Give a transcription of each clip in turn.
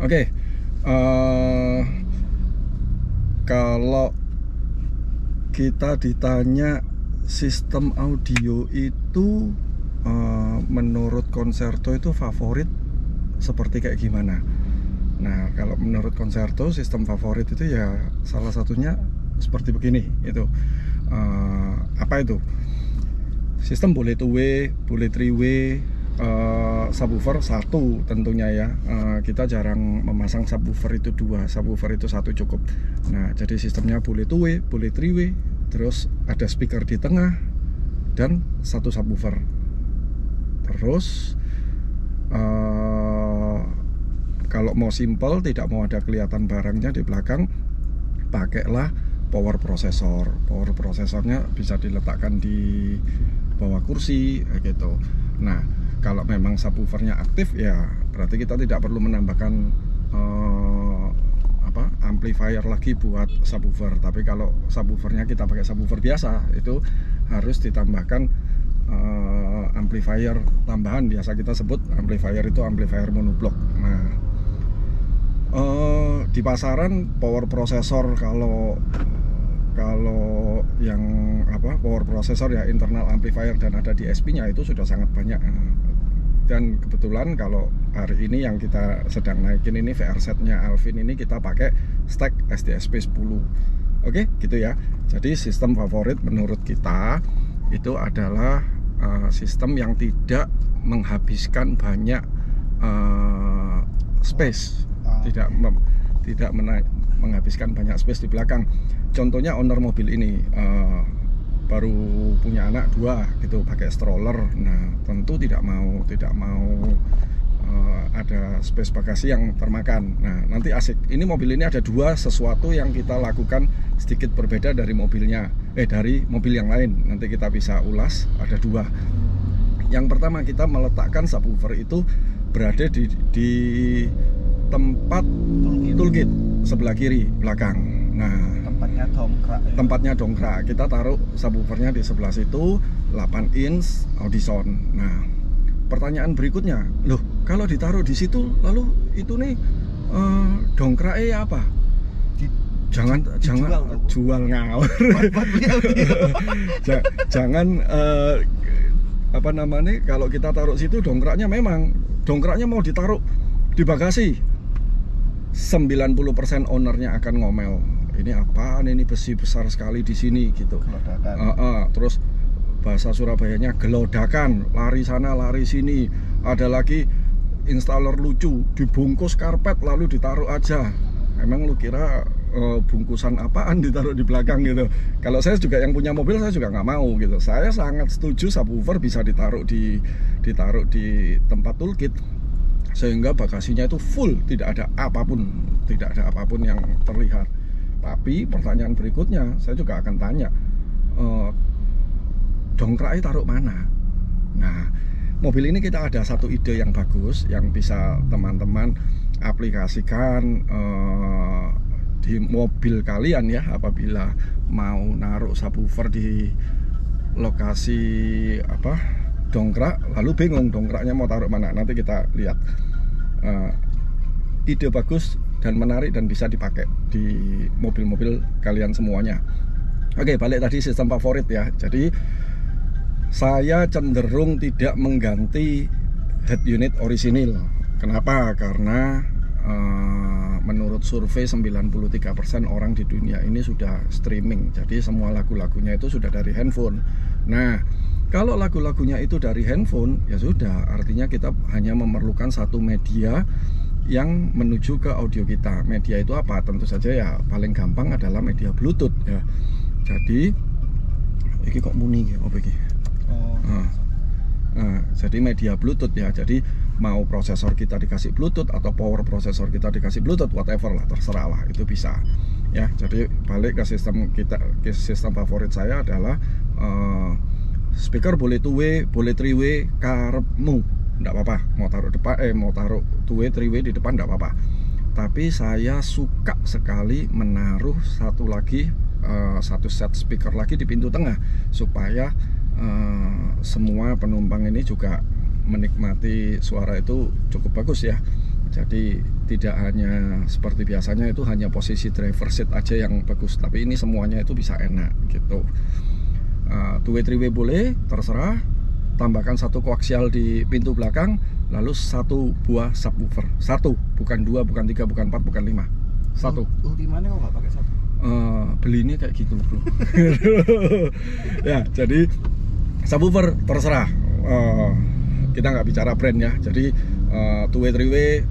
Oke, kalau kita ditanya sistem audio itu menurut Concerto itu favorit seperti kayak gimana? Nah, kalau menurut Concerto sistem favorit itu ya salah satunya seperti begini itu. Apa itu? Sistem boleh 2-way, boleh 3-way, subwoofer satu tentunya ya. Kita jarang memasang subwoofer itu 2, subwoofer itu 1 cukup. Nah, jadi sistemnya boleh 2-way, boleh 3-way, terus ada speaker di tengah dan 1 subwoofer. Terus kalau mau simple, tidak mau ada kelihatan barangnya di belakang, pakailah power processor. Power processornya bisa diletakkan di bawah kursi gitu. Nah, kalau memang subwoofernya aktif ya berarti kita tidak perlu menambahkan amplifier lagi buat subwoofer. Tapi kalau subwoofernya kita pakai subwoofer biasa, itu harus ditambahkan amplifier tambahan. Biasa kita sebut amplifier itu amplifier monoblok. Nah, di pasaran power processor kalau yang power processor ya internal amplifier dan ada di SP-nya itu sudah sangat banyak. Dan kebetulan kalau hari ini yang kita sedang naikin ini VR set-nya Alvin ini kita pakai stack SDSP 10. Oke, gitu ya. Jadi sistem favorit menurut kita itu adalah sistem yang tidak menghabiskan banyak space, tidak menghabiskan banyak space di belakang. Contohnya owner mobil ini baru punya anak 2 gitu, pakai stroller. Nah, tentu tidak mau ada space bagasi yang termakan. Nah, nanti asik. Ini mobil ini ada 2 sesuatu yang kita lakukan sedikit berbeda dari dari mobil yang lain. Nanti kita bisa ulas. Ada 2. Yang pertama, kita meletakkan subwoofer itu berada di tempat toolkit sebelah kiri belakang. Nah, tempatnya dongkrak. Kita taruh subwoofernya di sebelah situ, 8 inch Audison. Nah, pertanyaan berikutnya, loh kalau ditaruh di situ lalu itu nih dongkraknya apa? Jangan jual ngawur. Jangan kalau kita taruh situ dongkraknya mau ditaruh di bagasi. 90% ownernya akan ngomel. Ini apaan, ini besi besar sekali di sini gitu. Terus bahasa Surabayanya gelodakan, lari sana lari sini. Ada lagi installer lucu, dibungkus karpet lalu ditaruh aja. Emang lu kira bungkusan apaan ditaruh di belakang gitu? Kalau saya juga yang punya mobil, saya juga nggak mau gitu. Saya sangat setuju subwoofer bisa ditaruh di tempat toolkit, sehingga bagasinya itu full, tidak ada apapun yang terlihat. Tapi pertanyaan berikutnya saya juga akan tanya, dongkraknya taruh mana? Nah, mobil ini kita ada satu ide yang bagus yang bisa teman-teman aplikasikan di mobil kalian ya, apabila mau naruh subwoofer di lokasi dongkrak, lalu bingung dongkraknya mau taruh mana. Nanti kita lihat. Ide bagus dan menarik dan bisa dipakai di mobil-mobil kalian semuanya. Oke, balik tadi sistem favorit ya. Jadi saya cenderung tidak mengganti head unit orisinil. Kenapa? Karena menurut survei 93% orang di dunia ini sudah streaming. Jadi semua lagu-lagunya itu sudah dari handphone. Nah, kalau lagu-lagunya itu dari handphone, ya sudah, artinya kita hanya memerlukan satu media yang menuju ke audio kita. Media itu apa? Tentu saja ya paling gampang adalah media Bluetooth ya. Jadi ini kok muni ya, jadi media Bluetooth ya. Jadi mau prosesor kita dikasih Bluetooth atau power prosesor kita dikasih Bluetooth, whatever lah, terserah lah, itu bisa ya. Jadi balik ke sistem kita, sistem favorit saya adalah speaker boleh 2-way, boleh 3-way, karepmu, enggak apa-apa. Mau taruh depan, mau taruh 2-way, 3-way di depan enggak apa-apa. Tapi saya suka sekali menaruh satu set speaker lagi di pintu tengah, supaya semua penumpang ini juga menikmati suara itu cukup bagus ya. Jadi tidak hanya seperti biasanya itu hanya posisi driver seat aja yang bagus, tapi ini semuanya itu bisa enak gitu. Two way, three way boleh, terserah. Tambahkan satu koaksial di pintu belakang, lalu satu buah subwoofer. Satu, bukan dua, bukan tiga, bukan empat, bukan lima. Satu. Ultimanya kok nggak pakai satu? Beli ini kayak gitu bro. Ya, jadi subwoofer terserah. Kita nggak bicara brand ya. Jadi two way, three way,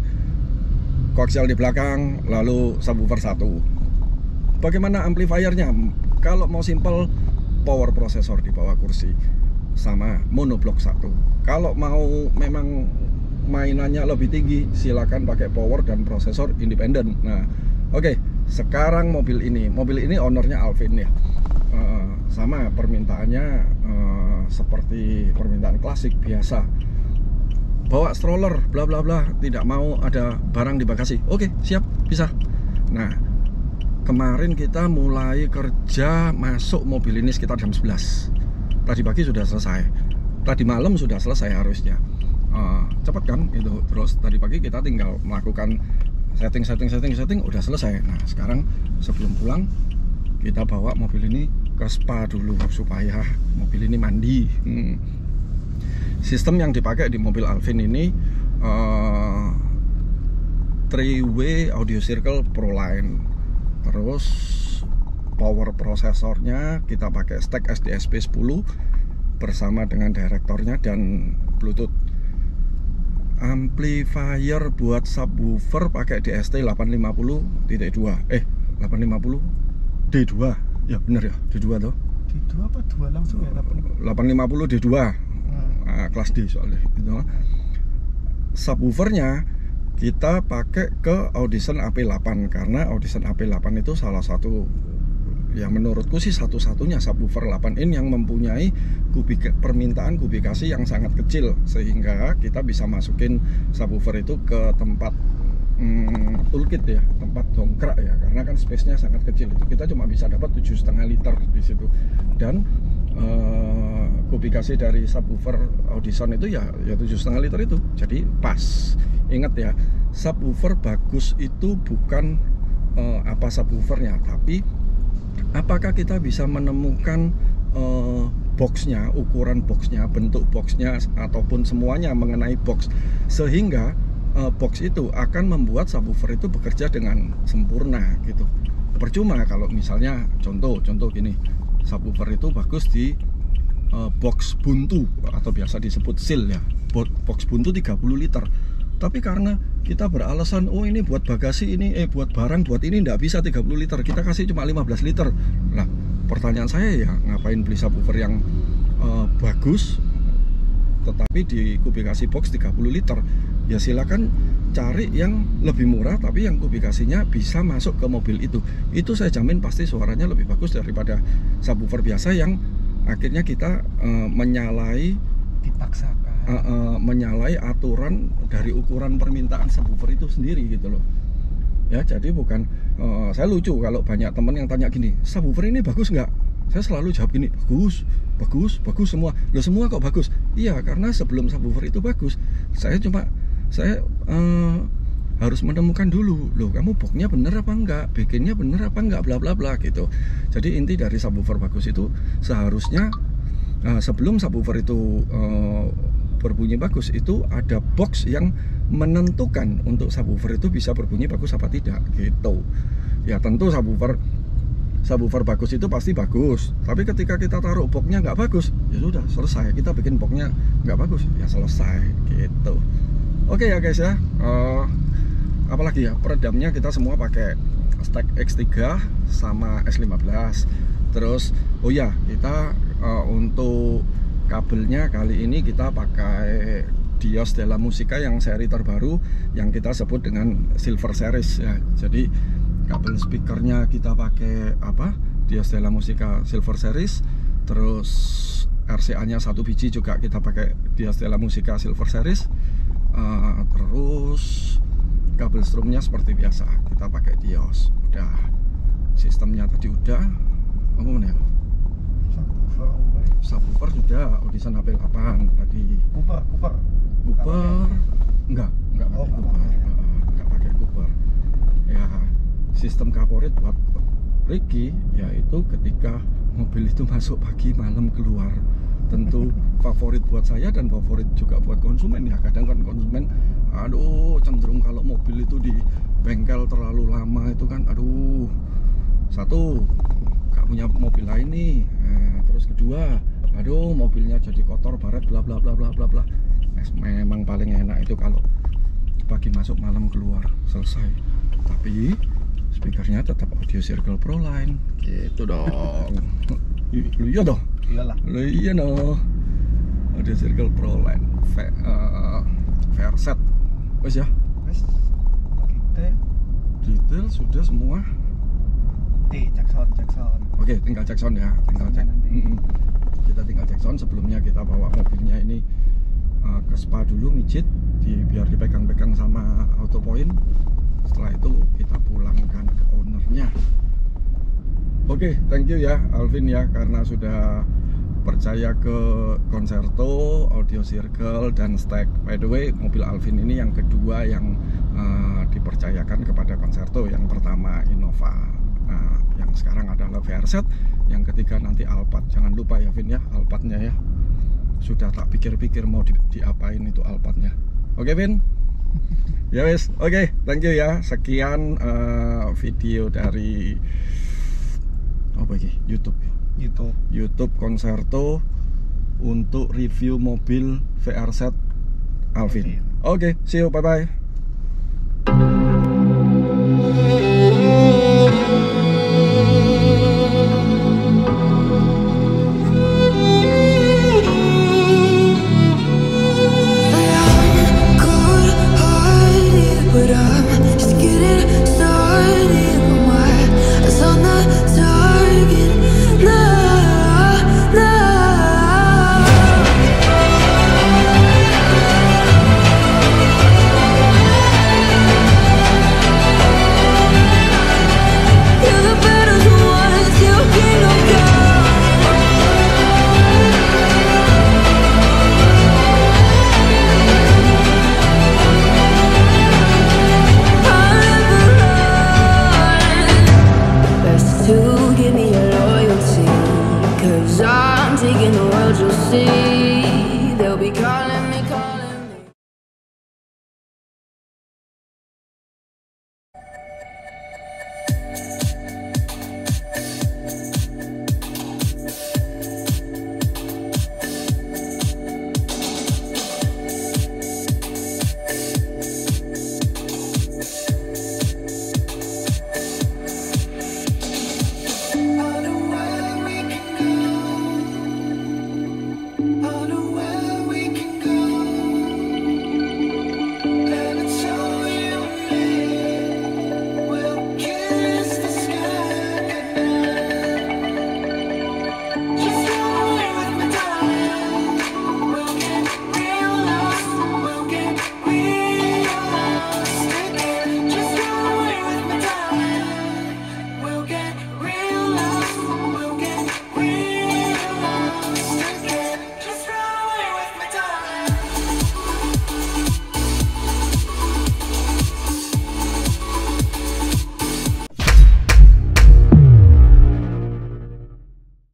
koaksial di belakang, lalu subwoofer satu. Bagaimana amplifiernya? Kalau mau simple, power processor di bawah kursi sama monoblock satu. Kalau mau memang mainannya lebih tinggi, silakan pakai power dan prosesor independen. Nah, oke, sekarang mobil ini ownernya Alvin ya. Sama permintaannya seperti permintaan klasik biasa. Bawa stroller, bla bla bla, tidak mau ada barang di bagasi. Oke, siap, bisa. Nah, kemarin kita mulai kerja masuk mobil ini sekitar jam 11. Tadi pagi sudah selesai. Tadi malam sudah selesai harusnya. Cepat kan itu. Terus tadi pagi kita tinggal melakukan setting udah selesai. Nah, sekarang sebelum pulang kita bawa mobil ini ke spa dulu supaya mobil ini mandi. Sistem yang dipakai di mobil Alvin ini 3-way audio circle Proline. Terus power prosesornya kita pakai stack SDSP 10 bersama dengan direktornya dan Bluetooth. Amplifier buat subwoofer pakai DST 850.2. 850 D2. Ya bener ya, D2 tuh. D2 apa 2 langsung ya? 850 D2. Nah, kelas D soalnya gitu. Subwoofernya kita pakai ke Audition AP8 karena Audition AP8 itu salah satu yang menurutku sih satu-satunya subwoofer 8 in yang mempunyai permintaan kubikasi yang sangat kecil, sehingga kita bisa masukin subwoofer itu ke tempat toolkit ya, tempat dongkrak ya, karena kan space-nya sangat kecil. Itu kita cuma bisa dapat 7,5 liter di situ. Dan kubikasi dari subwoofer Audition itu ya 7,5 liter itu. Jadi pas. Ingat ya, subwoofer bagus itu bukan apa subwoofernya, tapi apakah kita bisa menemukan boxnya, ukuran boxnya, bentuk boxnya, ataupun semuanya mengenai box, sehingga box itu akan membuat subwoofer itu bekerja dengan sempurna gitu. Percuma kalau misalnya contoh gini, subwoofer itu bagus di box buntu atau biasa disebut seal ya, box buntu 30 liter. Tapi karena kita beralasan, oh ini buat bagasi, ini buat barang, buat ini nggak bisa 30 liter, kita kasih cuma 15 liter. Nah, pertanyaan saya ya, ngapain beli subwoofer yang bagus tetapi di kubikasi box 30 liter? Ya silakan cari yang lebih murah tapi yang kubikasinya bisa masuk ke mobil itu. Itu saya jamin pasti suaranya lebih bagus daripada subwoofer biasa yang akhirnya kita dipaksakan menyalahi aturan dari ukuran permintaan subwoofer itu sendiri gitu loh ya. Jadi bukan saya lucu kalau banyak temen yang tanya gini, subwoofer ini bagus nggak? Saya selalu jawab gini, bagus semua. Loh, semua kok bagus? Iya, karena sebelum subwoofer itu bagus, saya harus menemukan dulu, loh kamu boxnya bener apa enggak, bikinnya bener apa enggak, bla bla bla gitu. Jadi inti dari subwoofer bagus itu seharusnya sebelum subwoofer itu berbunyi bagus, itu ada box yang menentukan untuk subwoofer itu bisa berbunyi bagus apa tidak gitu. Ya tentu subwoofer bagus itu pasti bagus, tapi ketika kita taruh boxnya nggak bagus, ya sudah selesai. Kita bikin boxnya nggak bagus, ya selesai gitu. Oke ya guys ya, apalagi ya, peredamnya kita semua pakai stack X3 sama S15. Terus oh ya, kita untuk kabelnya kali ini kita pakai Dios Della Musica yang seri terbaru yang kita sebut dengan Silver Series ya. Jadi kabel speakernya kita pakai Dios Della Musica Silver Series. Terus RCA nya 1 biji juga kita pakai Dios Della Musica Silver Series. Terus kabel strumnya seperti biasa kita pakai Dios. Udah, sistemnya tadi udah. Apa mana ya? Subwoofer sudah, Audition AP8 tadi. Cooper enggak oh, Cooper. sistem favorit buat Ricky yaitu ketika mobil itu masuk pagi malam keluar. Tentu favorit buat saya dan favorit juga buat konsumen ya. Kadang kan konsumen aduh cenderung kalau mobil itu di bengkel terlalu lama itu kan aduh, satu gak punya mobil lain nih, terus kedua aduh mobilnya jadi kotor baret bla bla bla bla bla bla. Memang paling enak itu kalau pagi masuk malam keluar, selesai. Tapi speakernya tetap Audio Circle Proline gitu dong. Iya dong. Iyalah. Iya dong. Audio Circle Proline Verset. Wes ya. Wes. Oke, kita ya. Detail sudah semua. Cek sound. Oke, tinggal cek sound ya. Tinggal cek. Kita tinggal cek sound. Sebelumnya kita bawa mobilnya ini ke spa dulu, mijit, biar dipegang-pegang sama auto point. Setelah itu kita pulangkan ke ownernya. Oke, thank you ya Alvin ya, karena sudah percaya ke Concerto, Audio Circle, dan Stack. By the way, mobil Alvin ini yang kedua yang dipercayakan kepada Concerto. Yang pertama Innova, yang sekarang adalah Verset, yang ketiga nanti Alphard. Jangan lupa ya Vin ya, Alphardnya ya. Sudah tak pikir-pikir mau diapain itu Alphardnya. Oke Vin? Ya wes, oke, thank you ya. Sekian video dari apa ini? YouTube Concerto untuk review mobil VRZ Alvin. Oke, see you, bye bye.